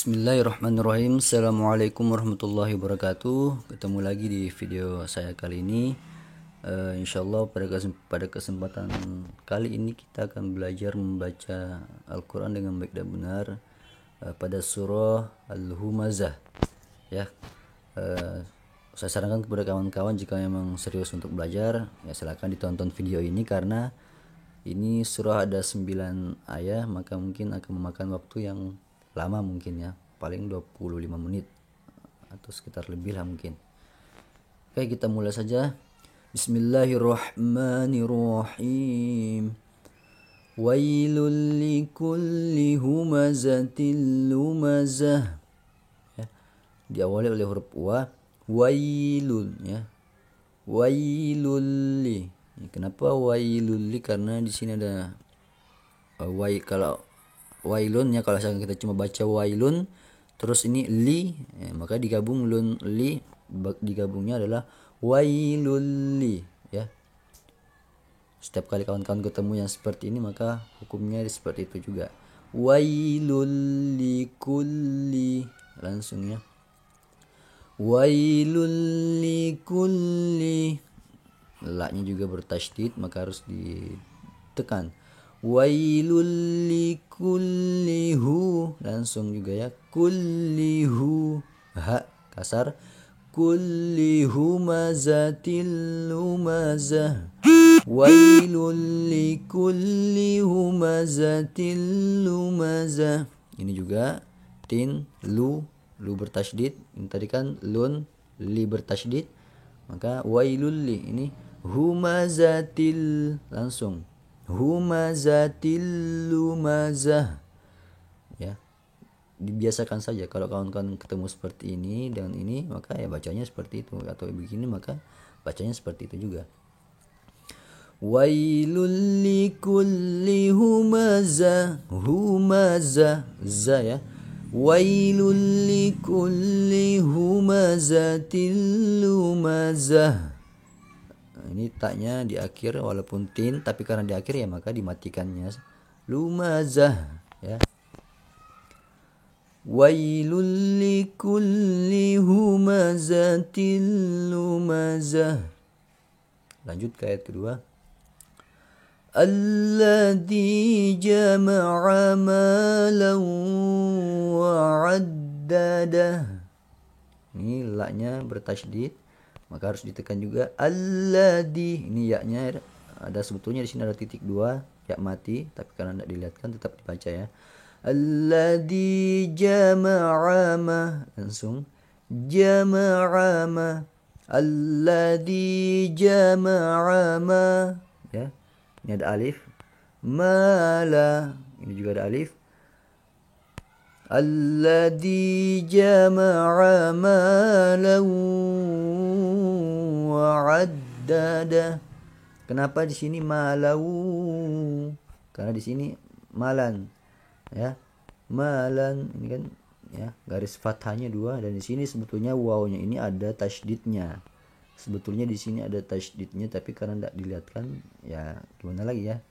Bismillahirrahmanirrahim. Assalamualaikum warahmatullahi wabarakatuh. Ketemu lagi di video saya kali ini. Insyaallah pada kesempatan kali ini kita akan belajar membaca Al-Quran dengan baik dan benar pada surah Al-Humazah. Ya, saya sarankan kepada kawan-kawan jika memang serius untuk belajar, ya silakan ditonton video ini karena ini surah ada 9 ayat, maka mungkin akan memakan waktu yang lama mungkin ya, paling 25 menit atau sekitar lebih lah mungkin. Oke, kita mulai saja. Bismillahirrahmanirrahim. Wailul likulli humazatil lumazah. Ya, diawali oleh huruf wa, wailul ya. Wailul. Kenapa wailul? Karena di sini ada kalau wailun ya, kalau kita cuma baca wailun terus ini li ya, maka digabung lun li, digabungnya adalah wailul li ya. Setiap kali kawan-kawan ketemu yang seperti ini maka hukumnya seperti itu juga. Wailul likulli, langsung ya. Wailul likulli, la-nya juga bertasydid maka harus ditekan. Wailul likullihu, langsung juga ya. Kullihu, ha kasar. Kullihu mazatil lumazah. Wailul likullihu mazatil lumazah. Ini juga tin lu bertasydid. Ini tadi kan lun li bertasydid, maka wailul li ini humazatil, langsung humazatil lumazah ya. Dibiasakan saja kalau kawan-kawan ketemu seperti ini dan ini maka ya bacanya seperti itu, atau begini maka bacanya seperti itu juga. Wailul likulli humazah, humazah za ya. Wailul likulli humazatil lumazah. Ini taknya di akhir walaupun tin, tapi karena di akhir ya maka dimatikannya lumazah ya. Wailul likulli humazatil lumazah. Lanjut ke ayat kedua. Alladzi jama'a malan wa 'addadah. Ini la-nya bertasydid maka harus ditekan juga. Alladzi, ini ya-nya ada, sebetulnya di sini ada titik 2, ya mati, tapi karena tidak dilihatkan tetap dibaca ya. Alladzi jama'a ma, langsung jama'a ma. Alladzi jama'a ma ya. Ini ada alif. Mala, ini juga ada alif. Alladzi jama'a malan wa 'addada. Kenapa di sini malau? Karena di sini malan ya. Malan ini kan ya, garis fathahnya 2, dan di sini sebetulnya wawnya ini ada tasydidnya. Sebetulnya di sini ada tasydidnya, tapi karena tidak dilihatkan ya gimana lagi ya.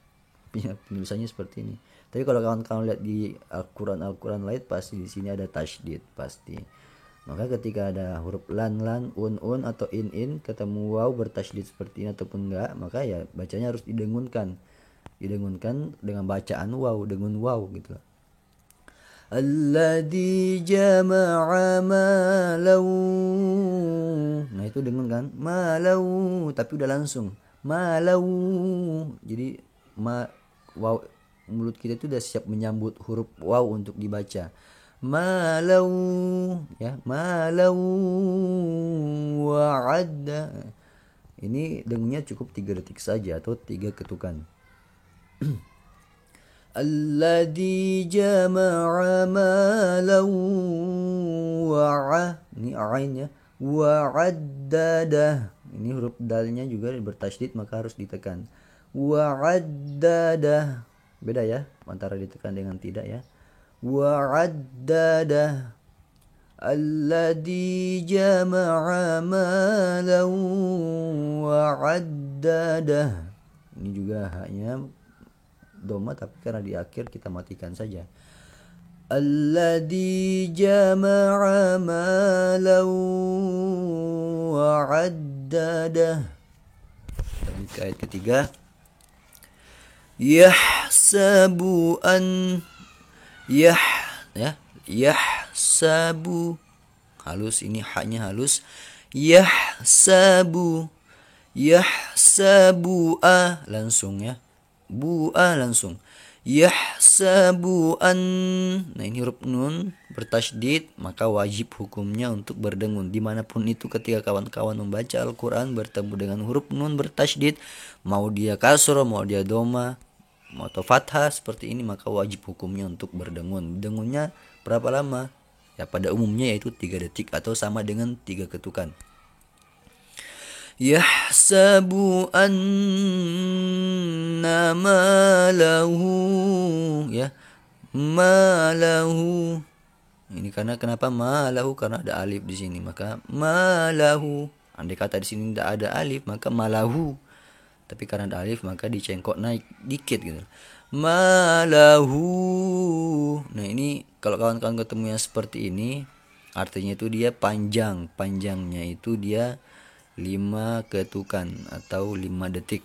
Penulisannya seperti ini. Tapi kalau kawan-kawan lihat di Al-Quran lain pasti di sini ada tasydid pasti. Maka ketika ada huruf lan un atau in ketemu waw bertasydid seperti ini ataupun enggak, maka ya bacanya harus didengunkan dengan bacaan waw, dengun waw gitu. Alladzi jama'a malau. Nah itu dengun kan, malau, tapi udah langsung malau. Jadi waw, mulut kita itu udah siap menyambut huruf waw untuk dibaca. Malau ya, malau wa'adda. Ini dengunnya cukup 3 detik saja atau 3 ketukan. Alladzi jama'a malan wa'a, ini ainnya, wa'addadah. Ini huruf dalnya juga bertasydid maka harus ditekan. Wa'addadah. Beda ya antara ditekan dengan tidak ya. Wa'addadah. Alladzi jama'a malan wa'addadah. Ini juga haknya doma, tapi karena di akhir kita matikan saja. Alladzi jama'a malan wa 'addadah. Lanjut ke ayat ketiga. Yahsabu an ya yahsabu halus, ini haknya halus. Yahsabu langsung ya. Bu'a langsung. Yahsabu an. Nah, ini huruf nun bertasydid, maka wajib hukumnya untuk berdengun dimanapun itu. Ketika kawan-kawan membaca Al-Quran bertemu dengan huruf nun bertasydid, mau dia kasroh, mau dia doma, mau atau fathah seperti ini, maka wajib hukumnya untuk berdengun. Dengunnya berapa lama? Ya, pada umumnya yaitu 3 detik atau sama dengan 3 ketukan. Yahsabu anna malahu, ya, malahu. Ini karena kenapa malahu? Karena ada alif di sini, maka malahu. Andai kata di sini tidak ada alif, maka malahu. Tapi karena ada alif, maka dicengkok naik dikit gitu. Malahu. Nah, ini kalau kawan-kawan ketemu yang seperti ini, artinya itu dia panjang. Panjangnya itu dia 5 ketukan atau 5 detik.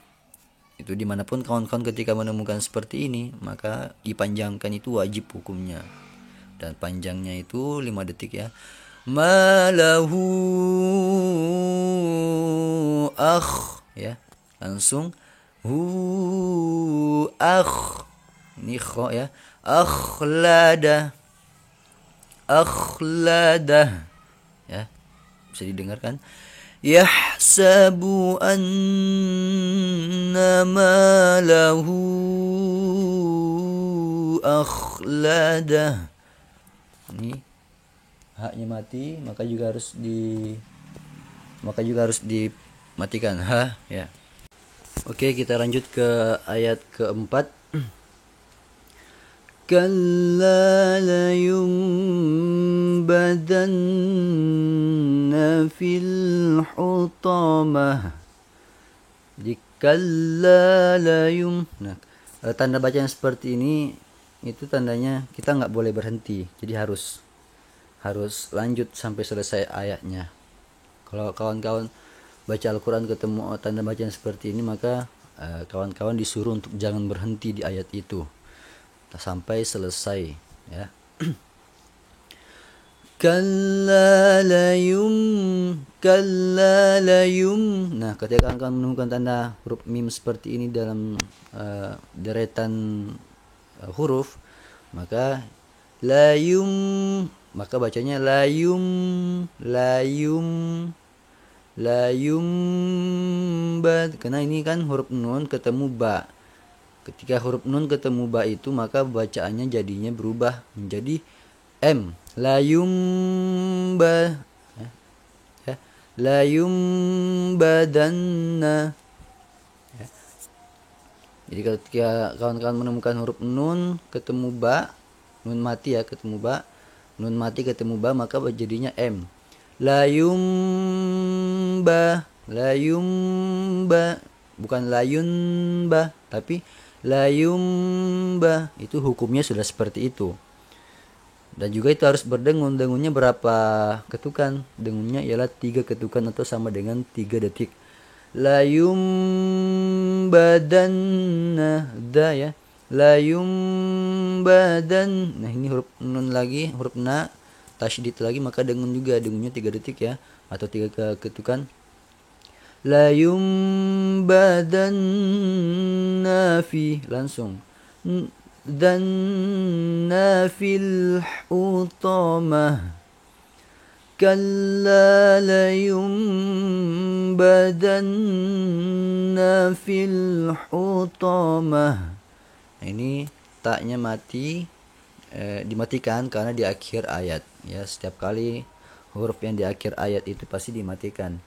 Itu dimanapun kawan-kawan ketika menemukan seperti ini, maka dipanjangkan itu wajib hukumnya. Dan panjangnya itu 5 detik ya. Malahu akh, ya. Langsung hu akh. Ini kho ya. Akhlada. Ya. Bisa didengarkan. Yahsabu anna malahu akhlada. Ini haknya mati, maka juga harus dimatikan ha ya. Oke, kita lanjut ke ayat keempat. Kalla la yumbadanna fil hutamah. Jadi kalla la yum. Nah, tanda baca yang seperti ini itu tandanya kita nggak boleh berhenti. Jadi harus lanjut sampai selesai ayatnya. Kalau kawan-kawan baca Al-Quran ketemu tanda baca yang seperti ini, maka kawan-kawan disuruh untuk jangan berhenti di ayat itu sampai selesai ya. Kalla la yum. Nah, ketika kawan-kawan menemukan tanda huruf mim seperti ini dalam deretan huruf, maka la yum, maka bacanya la yum ba, karena ini kan huruf nun ketemu ba. Ketika huruf nun ketemu ba itu, maka bacaannya jadinya berubah menjadi m. La yumba, ya. La yumbadanna. Ya. Jadi ketika kawan-kawan menemukan huruf nun ketemu ba, nun mati ya ketemu ba, nun mati ketemu ba, maka jadinya m. La yumba, bukan la yunba, tapi la yumba. Itu hukumnya sudah seperti itu. Dan juga itu harus berdengun. Dengunnya berapa ketukan? Dengunnya ialah 3 ketukan atau sama dengan 3 detik. La yumbadanna, da ya. La yumbadan. Nah, ini huruf nun lagi, huruf na, tasydid lagi, maka dengun juga. Dengunnya 3 detik ya, atau 3 ketukan. La yumbadanna fi, langsung. Dan fil hutamah. Kalla la yumbadanna fil hutamah. Ini taknya mati, dimatikan karena di akhir ayat ya. Setiap kali huruf yang di akhir ayat itu pasti dimatikan.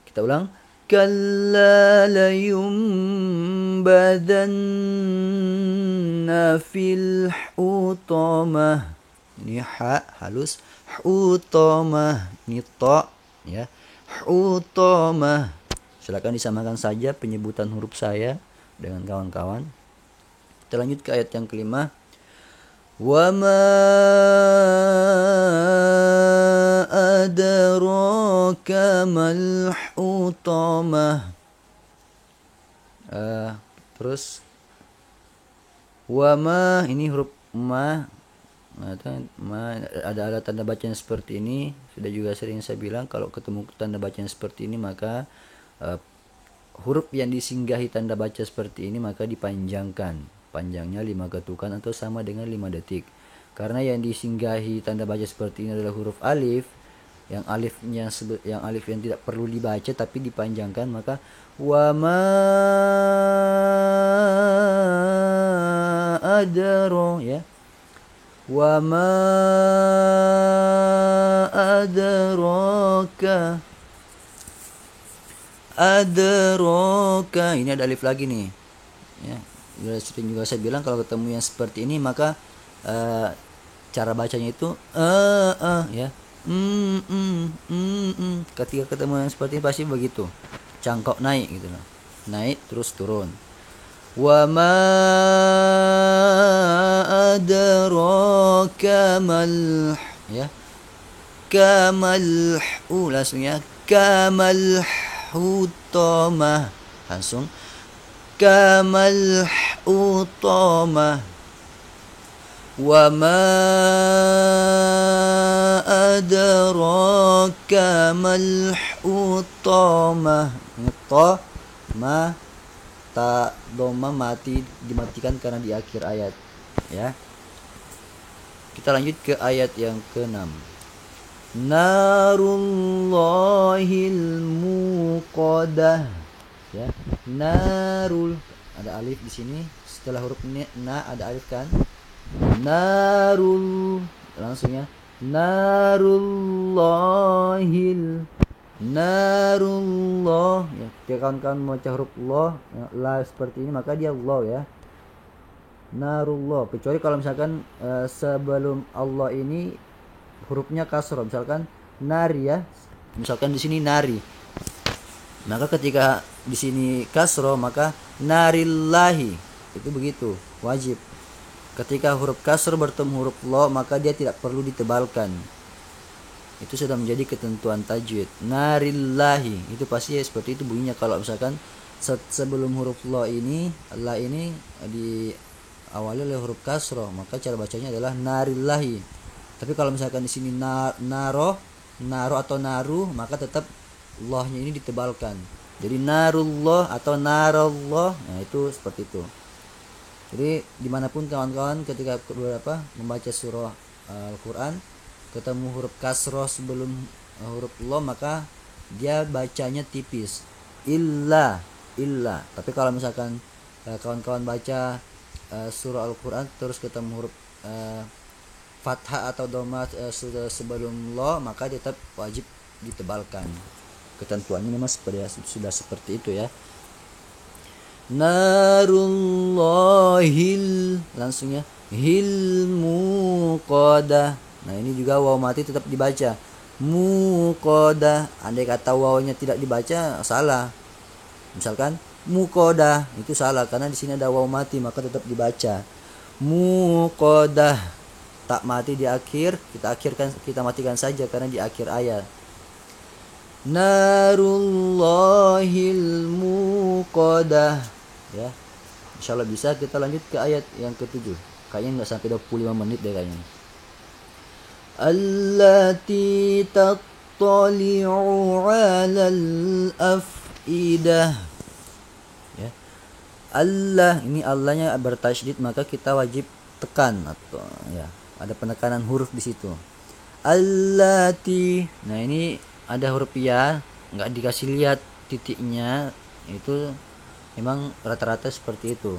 Kita ulang. Kalla la yumbadanna fil hutamah. Ini ha halus, hutamah. Ini ta ya, hutamah. Silakan disamakan saja penyebutan huruf saya dengan kawan-kawan. Kita lanjut ke ayat yang kelima. Wa ma adraka mal hutamah. Terus wa ma, ini huruf ma. Ada tanda bacaan seperti ini. Sudah juga sering saya bilang, kalau ketemu tanda bacaan seperti ini maka huruf yang disinggahi tanda baca seperti ini maka dipanjangkan. Panjangnya 5 ketukan atau sama dengan 5 detik. Karena yang disinggahi tanda baca seperti ini adalah huruf alif, yang alif yang tidak perlu dibaca tapi dipanjangkan, maka wa ma adro, ya. Wa ma adraka. Adraka, ini ada alif lagi nih, ya. Sering juga saya bilang kalau ketemu yang seperti ini maka cara bacanya itu ya. Ketika ketemu yang seperti ini pasti begitu, cangkok naik gitu loh, naik terus turun. Wa ma adraka mal, ya, kamal langsung, ya, kamal hutamah, langsung kamal hutamah. Wa ma adraka mal hutamah. Ta ma ta doma mati, dimatikan karena di akhir ayat, ya. Kita lanjut ke ayat yang ke-6. Narullahil muqadah, ya. Narul, ada alif di sini setelah huruf na, ada alif kan. Narul, langsungnya narullahil, narullah, ya. Ketika kawan-kawan membaca huruf Allah, ya, la seperti ini maka dia Allah, ya. Narullah, kecuali kalau misalkan sebelum Allah ini hurufnya kasroh, misalkan nari, ya. Misalkan di sini nari, maka ketika di sini kasroh maka narillahi, itu begitu, wajib. Ketika huruf kasroh bertemu huruf la maka dia tidak perlu ditebalkan. Itu sudah menjadi ketentuan tajwid. Narillahi, itu pasti seperti itu bunyinya. Kalau misalkan sebelum huruf la ini diawali oleh huruf kasroh, maka cara bacanya adalah narillahi. Tapi kalau misalkan di sini naro atau naru, maka tetap lohnya ini ditebalkan. Jadi narullah atau narallah, nah itu seperti itu. Jadi dimanapun kawan-kawan ketika membaca surah Al-Quran ketemu huruf kasroh sebelum huruf lo, maka dia bacanya tipis, illa. Tapi kalau misalkan kawan-kawan baca surah Al-Quran terus ketemu huruf fathah atau dhamma sebelum lo, maka tetap wajib ditebalkan. Ketentuannya memang sudah seperti itu, ya. Narullahil, langsungnya hil muqadah. Nah ini juga waw mati tetap dibaca muqadah. Andai kata wawnya tidak dibaca salah, misalkan muqadah, itu salah karena di sini ada waw mati, maka tetap dibaca muqadah. Tak mati di akhir, kita matikan saja karena di akhir ayat. Narullahil muqadah, ya. Insyaallah bisa. Kita lanjut ke ayat yang ke-7. Kayaknya nggak sampai 25 menit deh kayaknya. Allati tattali'u 'alal afidah, ya. Allah, ini Allahnya bertasydid maka kita wajib tekan, atau ya ada penekanan huruf di situ. Allati, nah ini ada huruf ya, nggak dikasih lihat titiknya, itu memang rata-rata seperti itu.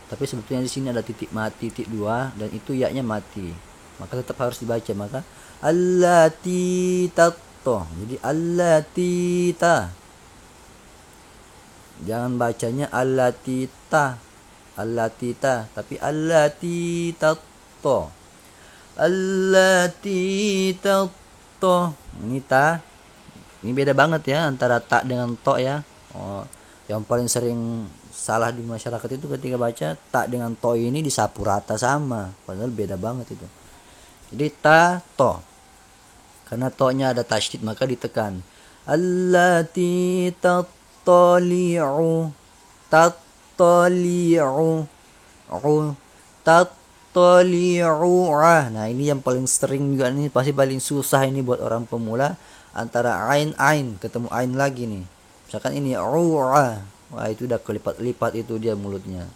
Tapi sebetulnya di sini ada titik mati, titik 2, dan itu ya-nya mati, maka tetap harus dibaca. Maka allati tatto, jadi allati ta, jangan bacanya allati ta, tapi allati tatto, allati tatto. Ini ta, ini beda banget ya antara ta dengan to, ya. Yang paling sering salah di masyarakat itu ketika baca ta dengan to ini disapu rata sama, padahal beda banget itu. Jadi ta to, karena to-nya ada tasydid maka ditekan. Allati tattali'u, tattali'u, tattali'u. Nah ini yang paling sering juga, nih pasti paling susah ini buat orang pemula, antara ain ketemu ain lagi nih. Misalkan ini wah itu udah kelipat-lipat itu dia mulutnya.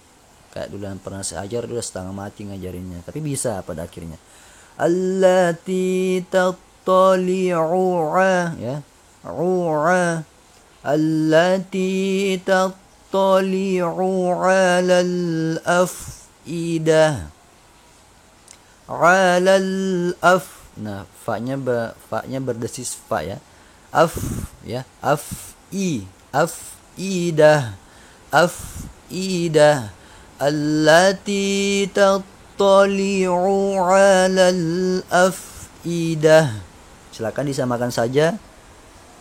Kayak dulu yang pernah saya ajar, udah setengah mati ngajarinnya, tapi bisa pada akhirnya. Allati tattali'u, ya. Ru'a. Allati tattali'u 'alal afidah. 'Alal af. Nah, fa-nya berdesis fa ya. Af ya, afidah, afidah. Allati tattali'u 'alal afidah. Silakan disamakan saja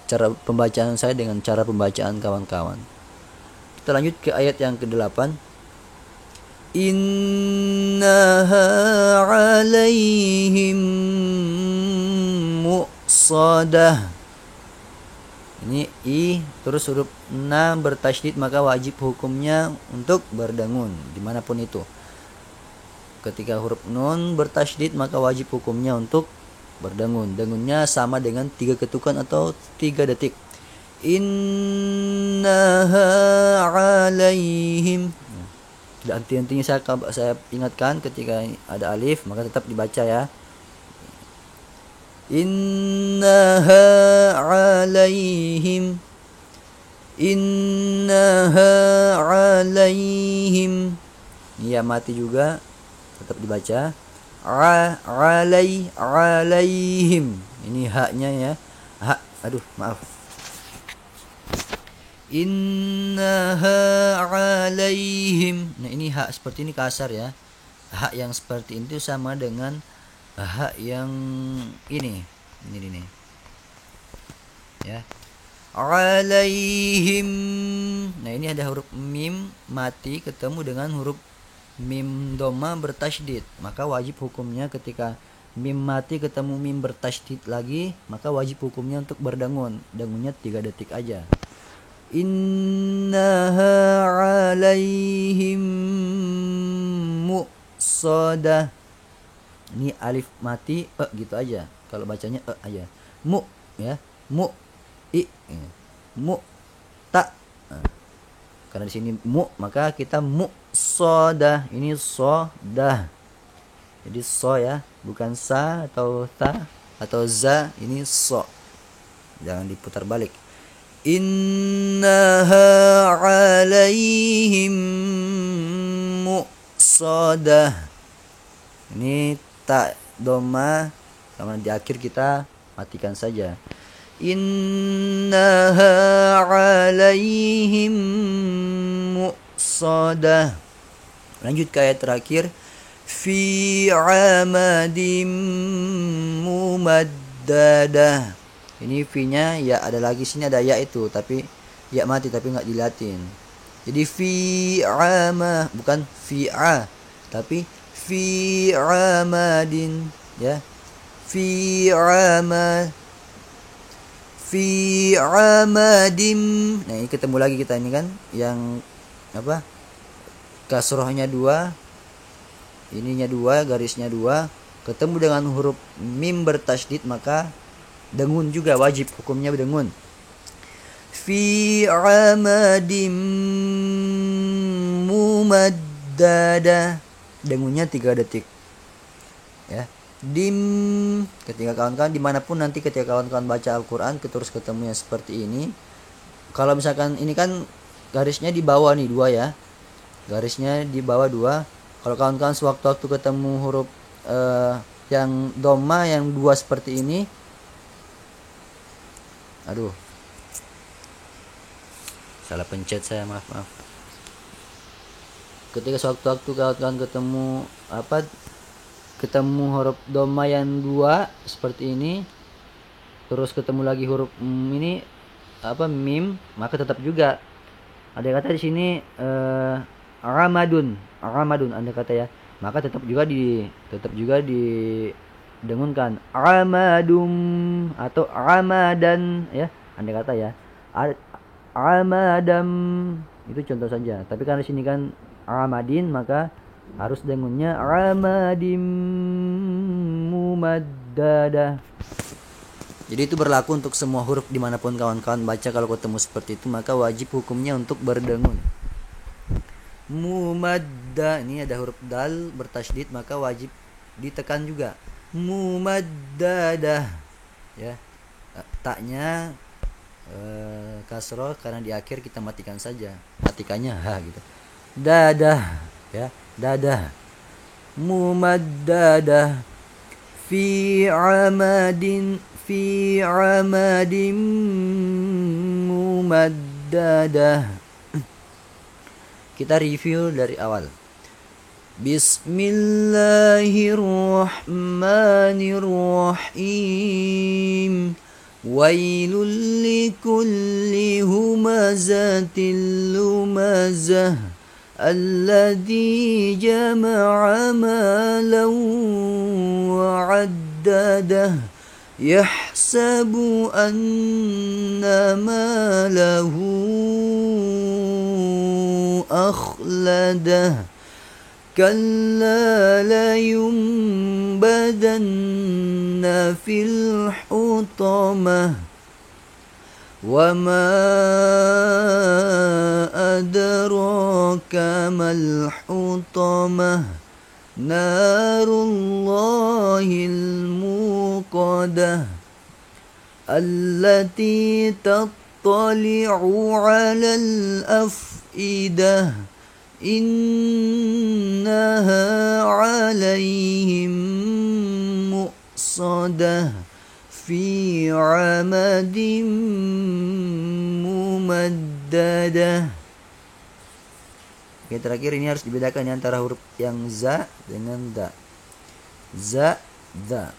cara pembacaan saya dengan cara pembacaan kawan-kawan. Kita lanjut ke ayat yang ke-8. Innaha 'alaihim muqsadah. Ini i terus huruf na bertasydid maka wajib hukumnya untuk berdengun dimanapun itu. Ketika huruf nun bertasydid maka wajib hukumnya untuk berdengun. Dengunnya sama dengan 3 ketukan atau 3 detik. Innaha 'alaihim. Tidak henti-hentinya saya ingatkan ketika ada alif maka tetap dibaca ya. Innaha 'alaihim, innaha 'alaihim. Ya mati juga tetap dibaca. Alaihim. Ini haknya ya. Hak. Aduh, maaf. Innaha 'alaihim. Nah, ini hak seperti ini kasar ya. Hak yang seperti itu sama dengan hak yang ini. Ini. Ya. 'Alaihim. Nah, ini ada huruf mim mati ketemu dengan huruf mim dhamma bertasydid, maka wajib hukumnya ketika mim mati ketemu mim bertasydid lagi, maka wajib hukumnya untuk berdengun. Dengunnya 3 detik aja. Innaha 'alaihim muqsadah. Ini alif mati gitu aja. Kalau bacanya aja. Mu ya. Mu i mu ta. Karena di sini mu maka kita muqsadah. Ini sodah. Jadi so ya, bukan sa atau ta atau za, ini so. Jangan diputar balik. Innaha 'alaihim muqsadah. Ini ta doma sama di akhir kita matikan saja. Innaha 'alaihim muqsadah. Lanjut ke ayat terakhir. Fi 'amadim mumaddadah. Ini fi-nya ya ada lagi, sini ada ya itu tapi ya mati tapi enggak dilatin. Jadi fi 'ama bukan fi'a tapi fi 'amadin ya. Fi 'amadim. Nah, ini ketemu lagi kita ini kan yang apa? Kasrohnya 2, ininya 2, garisnya 2, ketemu dengan huruf mim bertasydid maka dengun juga wajib hukumnya dengun. Fi 'amadim mumaddada. Dengunnya 3 detik. Ya. Dim, ketika kawan-kawan dimanapun nanti ketika kawan-kawan baca Al-Quran terus ketemu yang seperti ini. Kalau misalkan ini kan garisnya di bawah nih 2 ya. Garisnya di bawah 2. Kalau kawan-kawan sewaktu-waktu ketemu huruf yang dhamma yang 2 seperti ini. Aduh. Salah pencet saya, maaf. Ketika sewaktu-waktu kawan-kawan ketemu huruf dhamma yang 2 seperti ini, terus ketemu lagi huruf ini mim, maka tetap juga Ada kata di sini ramadun, ramadun ada kata ya. Maka tetap juga didengunkan ramadum atau ramadan ya. Ada kata ya. Ramadam itu contoh saja. Tapi karena di sini kan ramadin maka harus dengunnya ramadim mumaddada. Jadi itu berlaku untuk semua huruf dimanapun kawan-kawan baca. Kalau ketemu seperti itu maka wajib hukumnya untuk berdengun. Mumadda, ini ada huruf dal bertasydid maka wajib ditekan juga. Mumaddadah ya. Taknya kasroh karena di akhir kita matikan saja. Matikannya ha gitu. Dadah ya, dadah. Mumaddadah fi amadin mumaddadah. Kita review dari awal. Bismillahirrahmanirrahim. Wailul likulli humazatil lumazah alladzi jama'a malan wa'addadah yahsabu anna malahu أخلده كلا لينبذن في الحطمة وما أدراك ما الحطمة نار الله الموقدة التي تطلع على الأفئدة إنها عليهم مؤصدة في عمد ممددة. Oke, terakhir ini harus dibedakan antara huruf yang za dengan da. Za, da.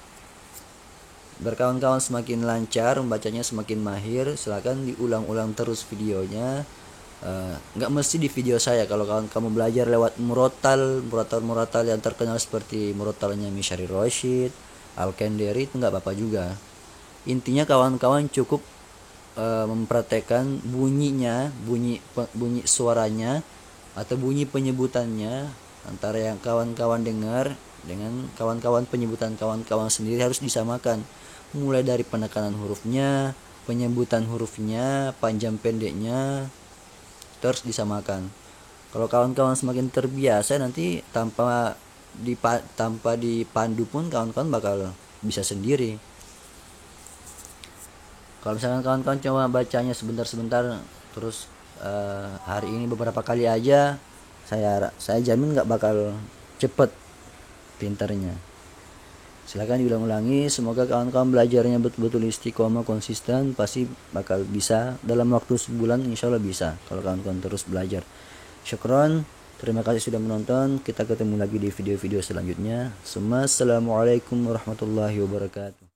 Berkawan-kawan semakin lancar membacanya, semakin mahir, silakan diulang-ulang terus videonya. Nggak mesti di video saya. Kalau kamu belajar lewat murotal yang terkenal seperti murotalnya Mishari Rashid, Al-Kenderi, itu nggak apa-apa juga. Intinya kawan-kawan cukup mempraktekkan bunyinya, bunyi suaranya atau bunyi penyebutannya antara yang kawan-kawan dengar dengan kawan-kawan penyebutan kawan-kawan sendiri harus disamakan. Mulai dari penekanan hurufnya, penyebutan hurufnya, panjang pendeknya harus disamakan. Kalau kawan-kawan semakin terbiasa, nanti tanpa dipandu pun kawan-kawan bakal bisa sendiri. Kalau misalkan kawan-kawan cuma bacanya sebentar-sebentar terus hari ini beberapa kali aja, saya jamin nggak bakal cepet pintarnya. Silakan diulang-ulangi. Semoga kawan-kawan belajarnya betul-betul istiqomah, konsisten, pasti bakal bisa. Dalam waktu sebulan insya Allah bisa kalau kawan-kawan terus belajar. Syukron, terima kasih sudah menonton. Kita ketemu lagi di video-video selanjutnya. Assalamualaikum warahmatullahi wabarakatuh.